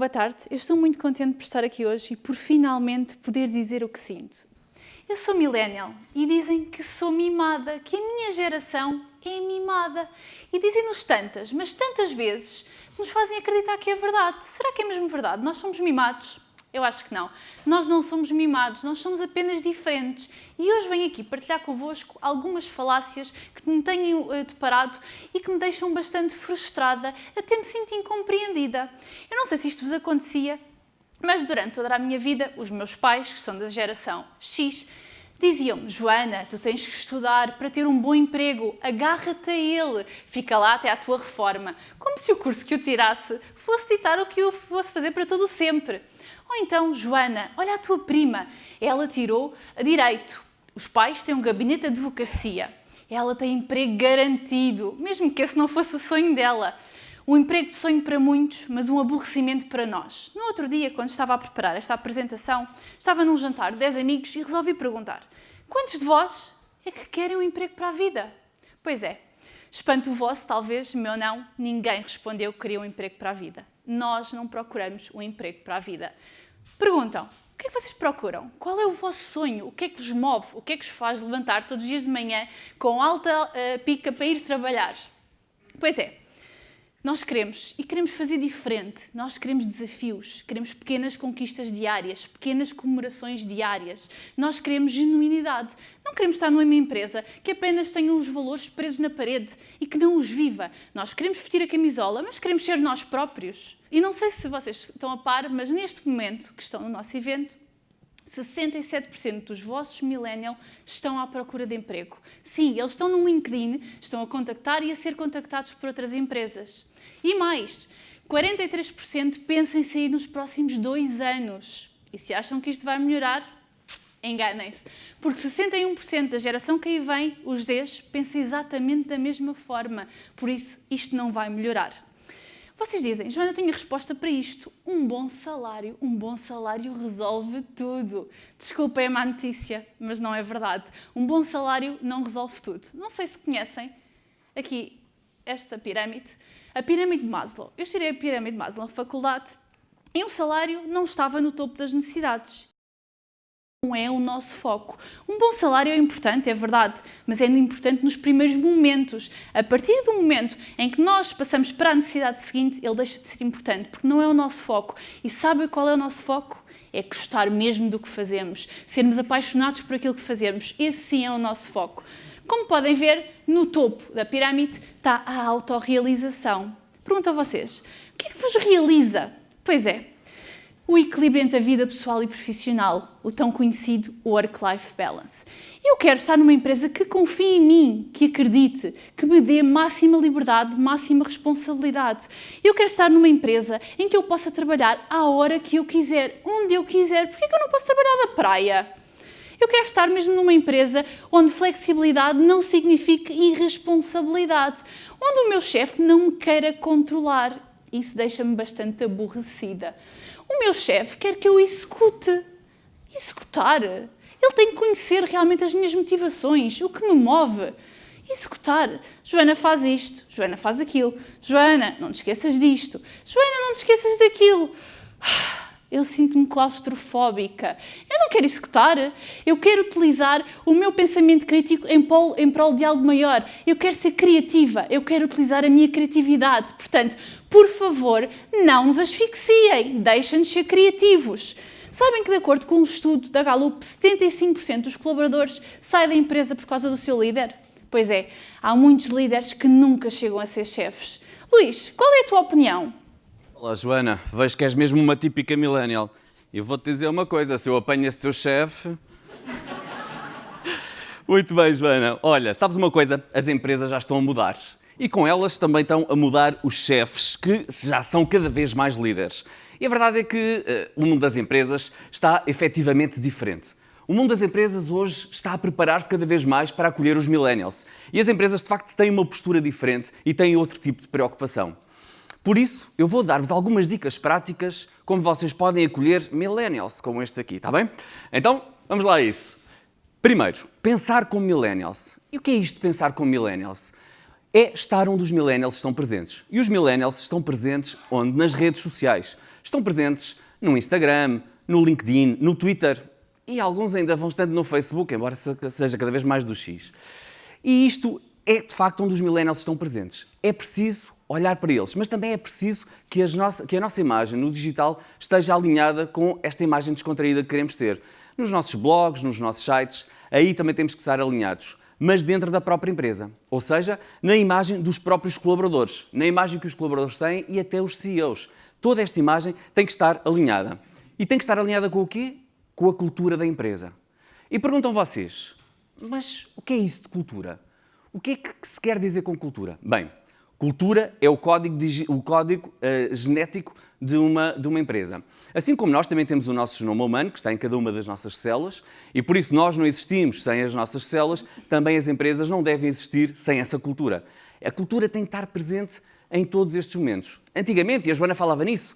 boa tarde. Eu estou muito contente por estar aqui hoje e por finalmente poder dizer o que sinto. Eu sou millennial e dizem que sou mimada, que a minha geração é mimada. E dizem-nos tantas, mas tantas vezes, que nos fazem acreditar que é verdade. Será que é mesmo verdade? Nós somos mimados? Eu acho que não. Nós não somos mimados, nós somos apenas diferentes. E hoje venho aqui partilhar convosco algumas falácias que me tenho deparado e que me deixam bastante frustrada, até me sinto incompreendida. Eu não sei se isto vos acontecia, mas durante toda a minha vida, os meus pais, que são da geração X, diziam-me: Joana, tu tens que estudar para ter um bom emprego, agarra-te a ele, fica lá até à tua reforma. Como se o curso que eu tirasse fosse ditar o que eu fosse fazer para todo o sempre. Ou então, Joana, olha a tua prima, ela tirou a Direito. Os pais têm um gabinete de advocacia. Ela tem emprego garantido, mesmo que esse não fosse o sonho dela. Um emprego de sonho para muitos, mas um aborrecimento para nós. No outro dia, quando estava a preparar esta apresentação, estava num jantar de 10 amigos e resolvi perguntar: quantos de vós é que querem um emprego para a vida? Pois é, espanto o vosso, talvez, meu não, ninguém respondeu que queria um emprego para a vida. Nós não procuramos um emprego para a vida. Perguntam: o que é que vocês procuram? Qual é o vosso sonho? O que é que vos move? O que é que vos faz levantar todos os dias de manhã com alta pica para ir trabalhar? Pois é, nós queremos e queremos fazer diferente. Nós queremos desafios, queremos pequenas conquistas diárias, pequenas comemorações diárias. Nós queremos genuinidade. Não queremos estar numa empresa que apenas tenha os valores presos na parede e que não os viva. Nós queremos vestir a camisola, mas queremos ser nós próprios. E não sei se vocês estão a par, mas neste momento que estão no nosso evento, 67% dos vossos millennials estão à procura de emprego. Sim, eles estão no LinkedIn, estão a contactar e a ser contactados por outras empresas. E mais, 43% pensam em sair nos próximos 2 anos. E se acham que isto vai melhorar, enganem-se. Porque 61% da geração que aí vem, os Zs, pensam exatamente da mesma forma. Por isso, isto não vai melhorar. Vocês dizem: Joana, eu tenho a resposta para isto. Um bom salário resolve tudo. Desculpem a má notícia, mas não é verdade. Um bom salário não resolve tudo. Não sei se conhecem aqui esta pirâmide, a pirâmide de Maslow. Eu tirei a pirâmide de Maslow na faculdade e o salário não estava no topo das necessidades. Não é o nosso foco. Um bom salário é importante, é verdade, mas é importante nos primeiros momentos. A partir do momento em que nós passamos para a necessidade seguinte, ele deixa de ser importante, porque não é o nosso foco. E sabem qual é o nosso foco? É gostar mesmo do que fazemos, sermos apaixonados por aquilo que fazemos. Esse sim é o nosso foco. Como podem ver, no topo da pirâmide está a autorrealização. Pergunto a vocês: o que é que vos realiza? Pois é, o equilíbrio entre a vida pessoal e profissional, o tão conhecido work-life balance. Eu quero estar numa empresa que confie em mim, que acredite, que me dê máxima liberdade, máxima responsabilidade. Eu quero estar numa empresa em que eu possa trabalhar à hora que eu quiser, onde eu quiser. Por que eu não posso trabalhar na praia? Eu quero estar mesmo numa empresa onde flexibilidade não significa irresponsabilidade, onde o meu chefe não me queira controlar. Isso deixa-me bastante aborrecida. O meu chefe quer que eu execute. Executar? Ele tem que conhecer realmente as minhas motivações, o que me move. Executar. Joana faz isto, Joana faz aquilo. Joana, não te esqueças disto. Joana, não te esqueças daquilo. Eu sinto-me claustrofóbica. Eu não quero executar. Eu quero utilizar o meu pensamento crítico em prol de algo maior. Eu quero ser criativa. Eu quero utilizar a minha criatividade. Portanto, por favor, não nos asfixiem. Deixem-nos ser criativos. Sabem que, de acordo com um estudo da Gallup, 75% dos colaboradores saem da empresa por causa do seu líder? Pois é, há muitos líderes que nunca chegam a ser chefes. Luís, qual é a tua opinião? Olá, Joana, vejo que és mesmo uma típica millennial. Eu vou-te dizer uma coisa: se eu apanho esse teu chefe... Muito bem, Joana. Olha, sabes uma coisa? As empresas já estão a mudar. E com elas também estão a mudar os chefes, que já são cada vez mais líderes. E a verdade é que o mundo das empresas está efetivamente diferente. O mundo das empresas hoje está a preparar-se cada vez mais para acolher os millennials. E as empresas, de facto, têm uma postura diferente e têm outro tipo de preocupação. Por isso, eu vou dar-vos algumas dicas práticas como vocês podem acolher millennials como este aqui, está bem? Então, vamos lá a isso. Primeiro, pensar como millennials. E o que é isto de pensar como millennials? é estar onde os millennials estão presentes. E os millennials estão presentes onde? Nas redes sociais. Estão presentes no Instagram, no LinkedIn, no Twitter e alguns ainda vão estando no Facebook, embora seja cada vez mais do X. E isto é, de facto, onde os millennials estão presentes. É preciso olhar para eles, mas também é preciso que a nossa imagem no digital esteja alinhada com esta imagem descontraída que queremos ter. Nos nossos blogs, nos nossos sites, aí também temos que estar alinhados, mas dentro da própria empresa. Ou seja, na imagem dos próprios colaboradores, na imagem que os colaboradores têm e até os CEOs. Toda esta imagem tem que estar alinhada. E tem que estar alinhada com o quê? Com a cultura da empresa. E perguntam vocês, mas o que é isso de cultura? O que é que se quer dizer com cultura? Bem, cultura é o código genético de uma empresa. Assim como nós também temos o nosso genoma humano, que está em cada uma das nossas células, e por isso nós não existimos sem as nossas células, também as empresas não devem existir sem essa cultura. A cultura tem que estar presente em todos estes momentos. Antigamente, e a Joana falava nisso,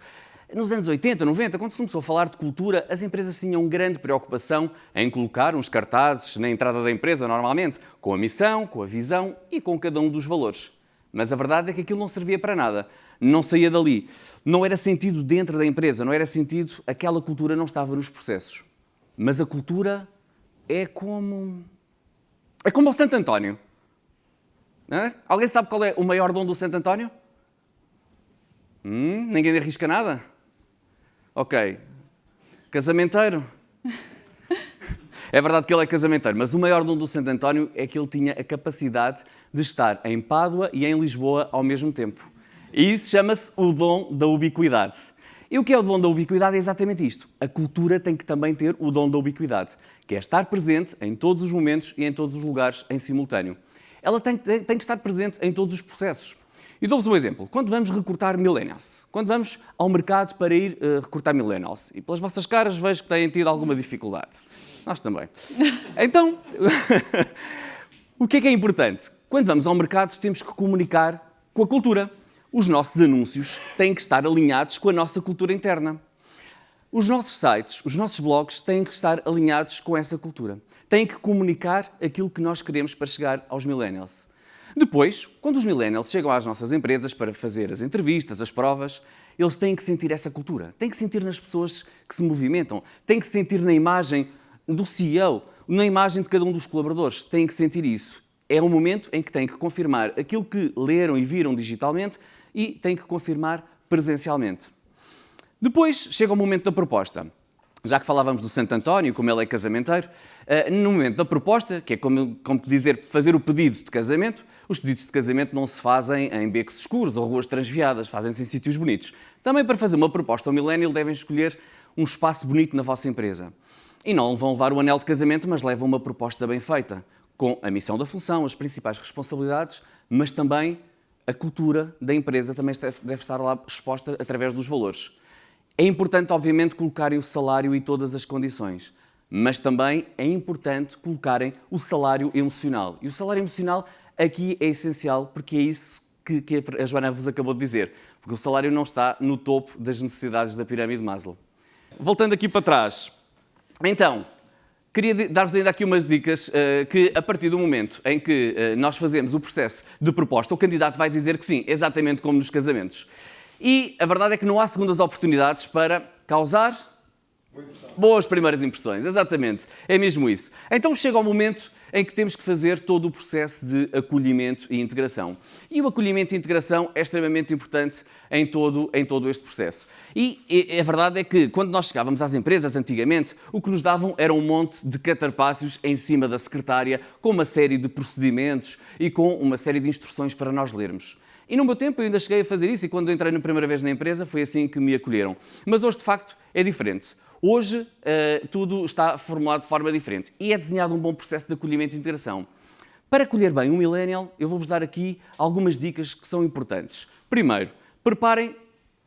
nos anos 80, 90, quando se começou a falar de cultura, as empresas tinham grande preocupação em colocar uns cartazes na entrada da empresa, normalmente, com a missão, com a visão e com cada um dos valores. Mas a verdade é que aquilo não servia para nada, não saía dali, não era sentido dentro da empresa, não era sentido, aquela cultura não estava nos processos. Mas a cultura é como o Santo António. Não é? Alguém sabe qual é o maior dom do Santo António? Ninguém arrisca nada? Ok. Casamenteiro. É verdade que ele é casamenteiro, mas o maior dom do Santo António é que ele tinha a capacidade de estar em Pádua e em Lisboa ao mesmo tempo. E isso chama-se o dom da ubiquidade. E o que é o dom da ubiquidade? É exatamente isto. A cultura tem que também ter o dom da ubiquidade, que é estar presente em todos os momentos e em todos os lugares em simultâneo. Ela tem que estar presente em todos os processos. E dou-vos um exemplo. Quando vamos recrutar millennials, quando vamos ao mercado para ir recrutar millennials, e pelas vossas caras vejo que têm tido alguma dificuldade. Nós também. Então, o que é importante? Quando vamos ao mercado, temos que comunicar com a cultura. Os nossos anúncios têm que estar alinhados com a nossa cultura interna. Os nossos sites, os nossos blogs têm que estar alinhados com essa cultura. Têm que comunicar aquilo que nós queremos para chegar aos millennials. Depois, quando os millennials chegam às nossas empresas para fazer as entrevistas, as provas, eles têm que sentir essa cultura, têm que sentir nas pessoas que se movimentam, têm que sentir na imagem do CEO, na imagem de cada um dos colaboradores, têm que sentir isso. É um momento em que têm que confirmar aquilo que leram e viram digitalmente e têm que confirmar presencialmente. Depois chega o momento da proposta. Já que falávamos do Santo António, como ele é casamenteiro, no momento da proposta, que é como dizer, fazer o pedido de casamento, os pedidos de casamento não se fazem em becos escuros ou ruas transviadas, fazem-se em sítios bonitos. Também para fazer uma proposta ao millennial devem escolher um espaço bonito na vossa empresa. E não vão levar o anel de casamento, mas levam uma proposta bem feita, com a missão da função, as principais responsabilidades, mas também a cultura da empresa também deve estar lá exposta através dos valores. É importante, obviamente, colocarem o salário e todas as condições, mas também é importante colocarem o salário emocional. E o salário emocional aqui é essencial, porque é isso que a Joana vos acabou de dizer, porque o salário não está no topo das necessidades da pirâmide de Maslow. Voltando aqui para trás, então, queria dar-vos ainda aqui umas dicas que, a partir do momento em que nós fazemos o processo de proposta, o candidato vai dizer que sim, exatamente como nos casamentos. E a verdade é que não há segundas oportunidades para causar boas primeiras impressões. Exatamente, é mesmo isso. Então chega o momento em que temos que fazer todo o processo de acolhimento e integração. E o acolhimento e integração é extremamente importante em todo este processo. E a verdade é que quando nós chegávamos às empresas antigamente, o que nos davam era um monte de catarpácios em cima da secretária, com uma série de procedimentos e com uma série de instruções para nós lermos. E no meu tempo eu ainda cheguei a fazer isso e quando entrei na primeira vez na empresa foi assim que me acolheram. Mas hoje, de facto, é diferente. Hoje tudo está formulado de forma diferente e é desenhado um bom processo de acolhimento e integração. Para acolher bem um millennial, eu vou-vos dar aqui algumas dicas que são importantes. Primeiro, preparem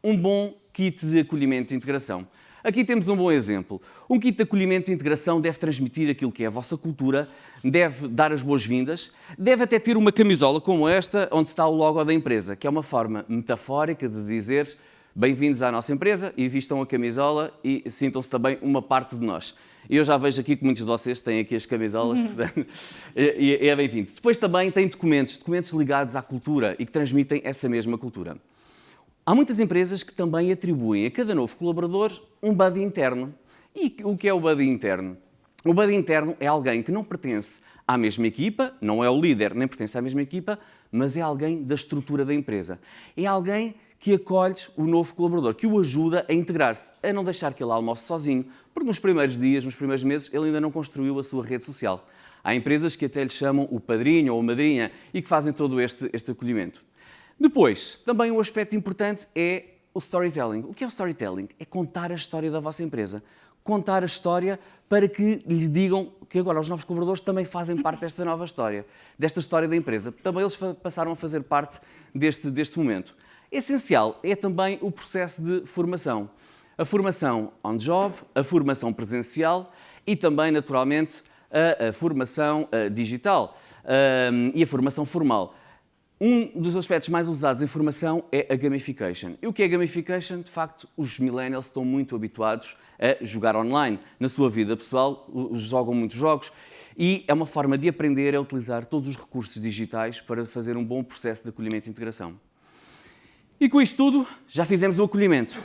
um bom kit de acolhimento e integração. Aqui temos um bom exemplo. Um kit de acolhimento e integração deve transmitir aquilo que é a vossa cultura, deve dar as boas-vindas, deve até ter uma camisola como esta, onde está o logo da empresa, que é uma forma metafórica de dizer bem-vindos à nossa empresa e vistam a camisola e sintam-se também uma parte de nós. Eu já vejo aqui que muitos de vocês têm aqui as camisolas, portanto, é bem-vindo. Depois também tem documentos ligados à cultura e que transmitem essa mesma cultura. Há muitas empresas que também atribuem a cada novo colaborador um buddy interno. E o que é o buddy interno? O buddy interno é alguém que não pertence à mesma equipa, não é o líder, nem pertence à mesma equipa, mas é alguém da estrutura da empresa. É alguém que acolhe o novo colaborador, que o ajuda a integrar-se, a não deixar que ele almoce sozinho, porque nos primeiros dias, nos primeiros meses, ele ainda não construiu a sua rede social. Há empresas que até lhe chamam o padrinho ou a madrinha e que fazem todo este acolhimento. Depois, também um aspecto importante é o storytelling. O que é o storytelling? É contar a história da vossa empresa. Contar a história para que lhes digam que agora os novos colaboradores também fazem parte desta nova história, desta história da empresa. Também eles passaram a fazer parte deste momento. Essencial é também o processo de formação. A formação on-job, a formação presencial e também, naturalmente, a formação digital e a formação formal. Um dos aspectos mais usados em formação é a gamification. E o que é gamification? De facto, os millennials estão muito habituados a jogar online. Na sua vida pessoal, jogam muitos jogos e é uma forma de aprender a utilizar todos os recursos digitais para fazer um bom processo de acolhimento e integração. E com isto tudo, já fizemos o acolhimento.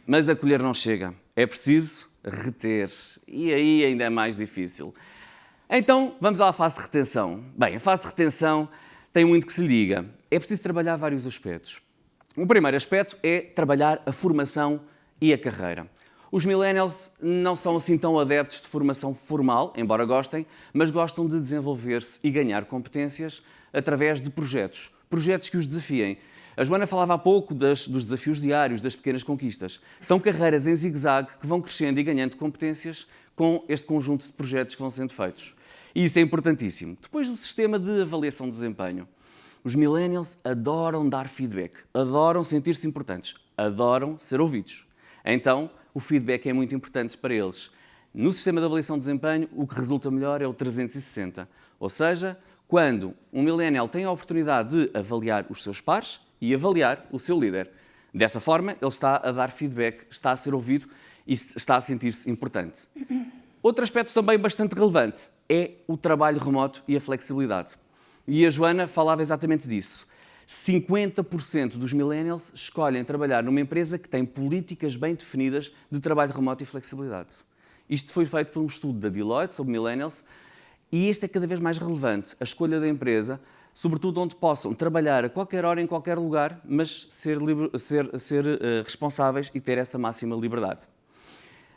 Mas acolher não chega. É preciso reter. E aí ainda é mais difícil. Então, vamos à fase de retenção. Bem, a fase de retenção tem muito que se lhe diga. É preciso trabalhar vários aspectos. O primeiro aspecto é trabalhar a formação e a carreira. Os millennials não são assim tão adeptos de formação formal, embora gostem, mas gostam de desenvolver-se e ganhar competências através de projetos. Projetos que os desafiem. A Joana falava há pouco dos desafios diários, das pequenas conquistas. São carreiras em zigue-zague que vão crescendo e ganhando competências com este conjunto de projetos que vão sendo feitos. E isso é importantíssimo. Depois do sistema de avaliação de desempenho, os millennials adoram dar feedback, adoram sentir-se importantes, adoram ser ouvidos. Então, o feedback é muito importante para eles. No sistema de avaliação de desempenho, o que resulta melhor é o 360. Ou seja, quando um millennial tem a oportunidade de avaliar os seus pares e avaliar o seu líder. Dessa forma, ele está a dar feedback, está a ser ouvido e está a sentir-se importante. Outro aspecto também bastante relevante é o trabalho remoto e a flexibilidade. E a Joana falava exatamente disso. 50% dos millennials escolhem trabalhar numa empresa que tem políticas bem definidas de trabalho remoto e flexibilidade. Isto foi feito por um estudo da Deloitte sobre millennials e este é cada vez mais relevante. A escolha da empresa, sobretudo onde possam trabalhar a qualquer hora, em qualquer lugar, mas ser responsáveis e ter essa máxima liberdade.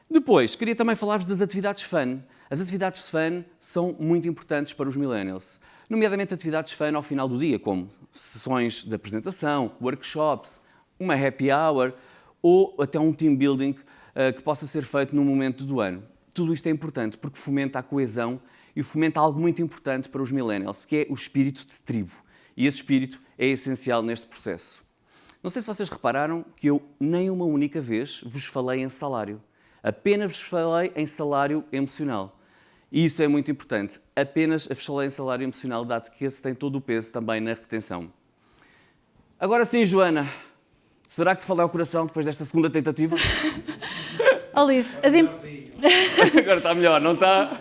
Depois, queria também falar-vos das atividades fun. As atividades fun são muito importantes para os millennials, nomeadamente atividades fun ao final do dia, como sessões de apresentação, workshops, uma happy hour ou até um team building que possa ser feito num momento do ano. Tudo isto é importante porque fomenta a coesão e fomenta algo muito importante para os millennials, que é o espírito de tribo. E esse espírito é essencial neste processo. Não sei se vocês repararam que eu nem uma única vez vos falei em salário. Apenas vos falei em salário emocional. E isso é muito importante. Apenas vos falei em salário emocional, dado que esse tem todo o peso também na retenção. Agora sim, Joana, será que te falei ao coração depois desta segunda tentativa? Luís, Agora está melhor, não está?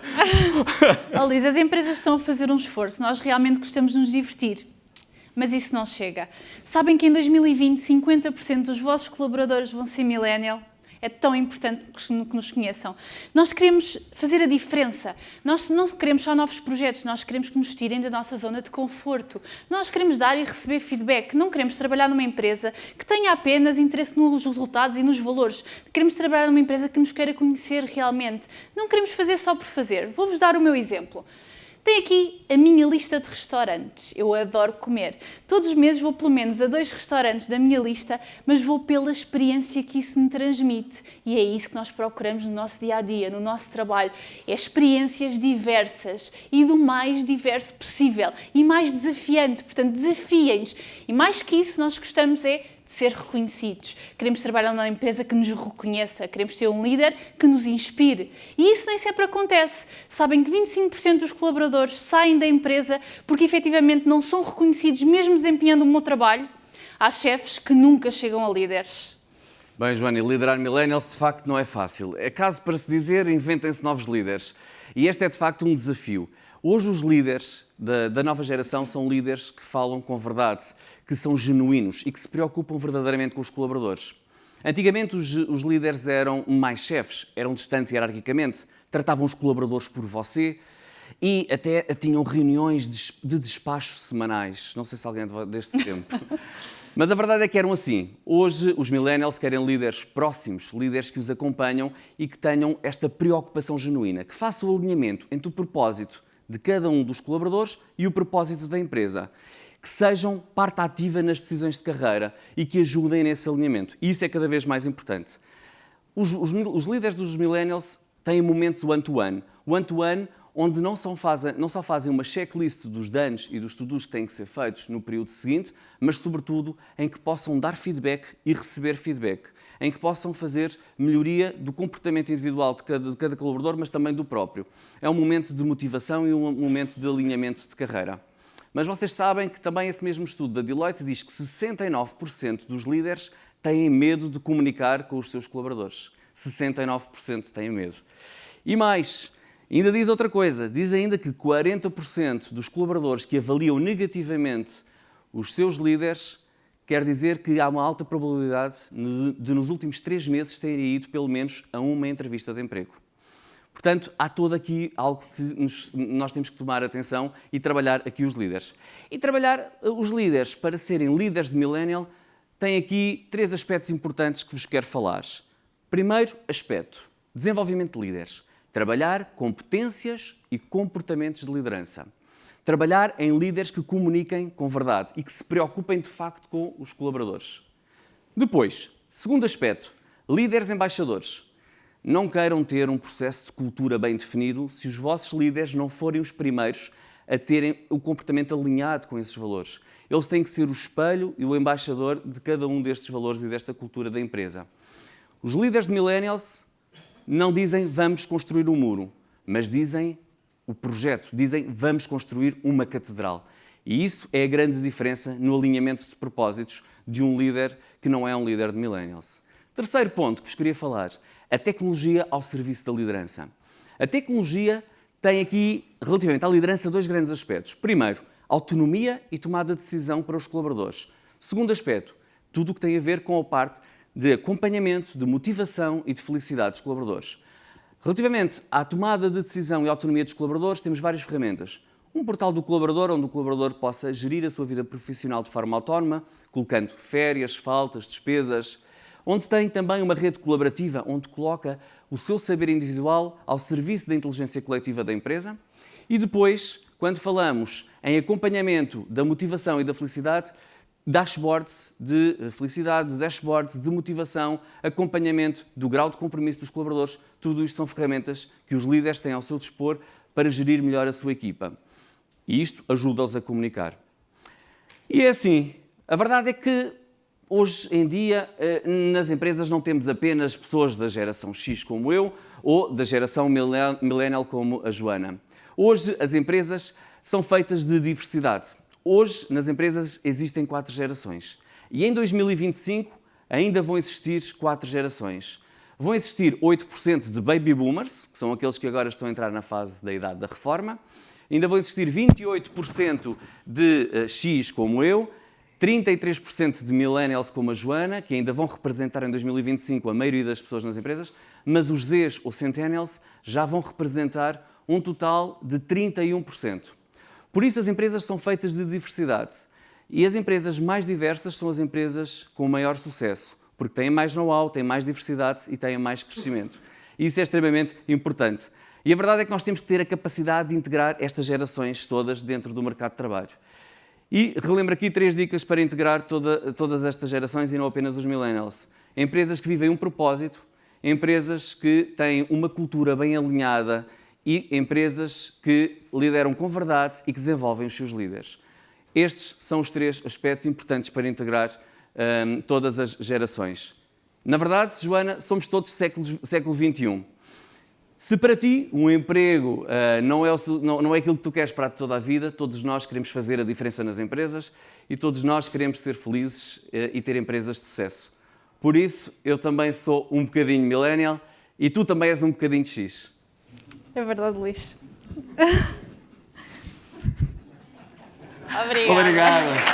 Luís, as empresas estão a fazer um esforço. Nós realmente gostamos de nos divertir. Mas isso não chega. Sabem que em 2020 50% dos vossos colaboradores vão ser millennial? É tão importante que nos conheçam. Nós queremos fazer a diferença. Nós não queremos só novos projetos, nós queremos que nos tirem da nossa zona de conforto. Nós queremos dar e receber feedback. Não queremos trabalhar numa empresa que tenha apenas interesse nos resultados e nos valores. Queremos trabalhar numa empresa que nos queira conhecer realmente. Não queremos fazer só por fazer. Vou-vos dar o meu exemplo. Tenho aqui a minha lista de restaurantes. Eu adoro comer. Todos os meses vou pelo menos a 2 restaurantes da minha lista, mas vou pela experiência que isso me transmite. E é isso que nós procuramos no nosso dia-a-dia, no nosso trabalho. É experiências diversas e do mais diverso possível. E mais desafiante. Portanto, desafiem-nos. E mais que isso, nós gostamos é ser reconhecidos. Queremos trabalhar numa empresa que nos reconheça, queremos ser um líder que nos inspire. E isso nem sempre acontece. Sabem que 25% dos colaboradores saem da empresa porque efetivamente não são reconhecidos mesmo desempenhando um bom trabalho? Há chefes que nunca chegam a líderes. Bem, Joana, e liderar millennials de facto não é fácil. É caso para se dizer, inventem-se novos líderes. E este é de facto um desafio. Hoje os líderes da nova geração são líderes que falam com verdade, que são genuínos e que se preocupam verdadeiramente com os colaboradores. Antigamente os líderes eram mais chefes, eram distantes hierarquicamente, tratavam os colaboradores por você e até tinham reuniões de despacho semanais. Não sei se alguém é deste tempo. Mas a verdade é que eram assim. Hoje os millennials querem líderes próximos, líderes que os acompanham e que tenham esta preocupação genuína, que façam o alinhamento entre o propósito de cada um dos colaboradores e o propósito da empresa, que sejam parte ativa nas decisões de carreira e que ajudem nesse alinhamento. E isso é cada vez mais importante. Os líderes dos millennials têm momentos one-to-one. One-to-one onde não só fazem uma checklist dos danos e dos to-dos que têm que ser feitos no período seguinte, mas, sobretudo, em que possam dar feedback e receber feedback, em que possam fazer melhoria do comportamento individual de cada colaborador, mas também do próprio. É um momento de motivação e um momento de alinhamento de carreira. Mas vocês sabem que também esse mesmo estudo da Deloitte diz que 69% dos líderes têm medo de comunicar com os seus colaboradores. 69% têm medo. E mais, ainda diz outra coisa, diz ainda que 40% dos colaboradores que avaliam negativamente os seus líderes quer dizer que há uma alta probabilidade de nos últimos 3 meses terem ido pelo menos a uma entrevista de emprego. Portanto, há todo aqui algo que nós temos que tomar atenção e trabalhar aqui os líderes. E trabalhar os líderes para serem líderes de millennial tem aqui 3 aspectos importantes que vos quero falar. Primeiro aspecto, desenvolvimento de líderes. Trabalhar competências e comportamentos de liderança. Trabalhar em líderes que comuniquem com verdade e que se preocupem de facto com os colaboradores. Depois, segundo aspecto, líderes embaixadores. Não queiram ter um processo de cultura bem definido se os vossos líderes não forem os primeiros a terem o comportamento alinhado com esses valores. Eles têm que ser o espelho e o embaixador de cada um destes valores e desta cultura da empresa. Os líderes de millennials não dizem vamos construir um muro, mas dizem o projeto, dizem vamos construir uma catedral. E isso é a grande diferença no alinhamento de propósitos de um líder que não é um líder de millennials. Terceiro ponto que vos queria falar, a tecnologia ao serviço da liderança. A tecnologia tem aqui, relativamente à liderança, 2 grandes aspectos. Primeiro, autonomia e tomada de decisão para os colaboradores. Segundo aspecto, tudo o que tem a ver com a parte de acompanhamento, de motivação e de felicidade dos colaboradores. Relativamente à tomada de decisão e autonomia dos colaboradores, temos várias ferramentas. Um portal do colaborador, onde o colaborador possa gerir a sua vida profissional de forma autónoma, colocando férias, faltas, despesas, onde tem também uma rede colaborativa, onde coloca o seu saber individual ao serviço da inteligência coletiva da empresa. E depois, quando falamos em acompanhamento da motivação e da felicidade, dashboards de felicidade, dashboards de motivação, acompanhamento do grau de compromisso dos colaboradores, tudo isto são ferramentas que os líderes têm ao seu dispor para gerir melhor a sua equipa. E isto ajuda-os a comunicar. E é assim, a verdade é que hoje em dia nas empresas não temos apenas pessoas da geração X como eu ou da geração millennial como a Joana. Hoje as empresas são feitas de diversidade. Hoje, nas empresas, existem 4 gerações. E em 2025 ainda vão existir 4 gerações. Vão existir 8% de baby boomers, que são aqueles que agora estão a entrar na fase da idade da reforma. Ainda vão existir 28% de X como eu, 33% de millennials como a Joana, que ainda vão representar em 2025 a maioria das pessoas nas empresas, mas os Zs ou Centennials já vão representar um total de 31%. Por isso as empresas são feitas de diversidade. E as empresas mais diversas são as empresas com maior sucesso, porque têm mais know-how, têm mais diversidade e têm mais crescimento. E isso é extremamente importante. E a verdade é que nós temos que ter a capacidade de integrar estas gerações todas dentro do mercado de trabalho. E relembro aqui 3 dicas para integrar todas estas gerações e não apenas os millennials. Empresas que vivem um propósito, empresas que têm uma cultura bem alinhada e empresas que lideram com verdade e que desenvolvem os seus líderes. Estes são os 3 aspectos importantes para integrar todas as gerações. Na verdade, Joana, somos todos século XXI. Se para ti um emprego não é aquilo que tu queres para toda a vida, todos nós queremos fazer a diferença nas empresas e todos nós queremos ser felizes e ter empresas de sucesso. Por isso, eu também sou um bocadinho millennial e tu também és um bocadinho X. É verdade, Luís. Obrigada. Obrigado.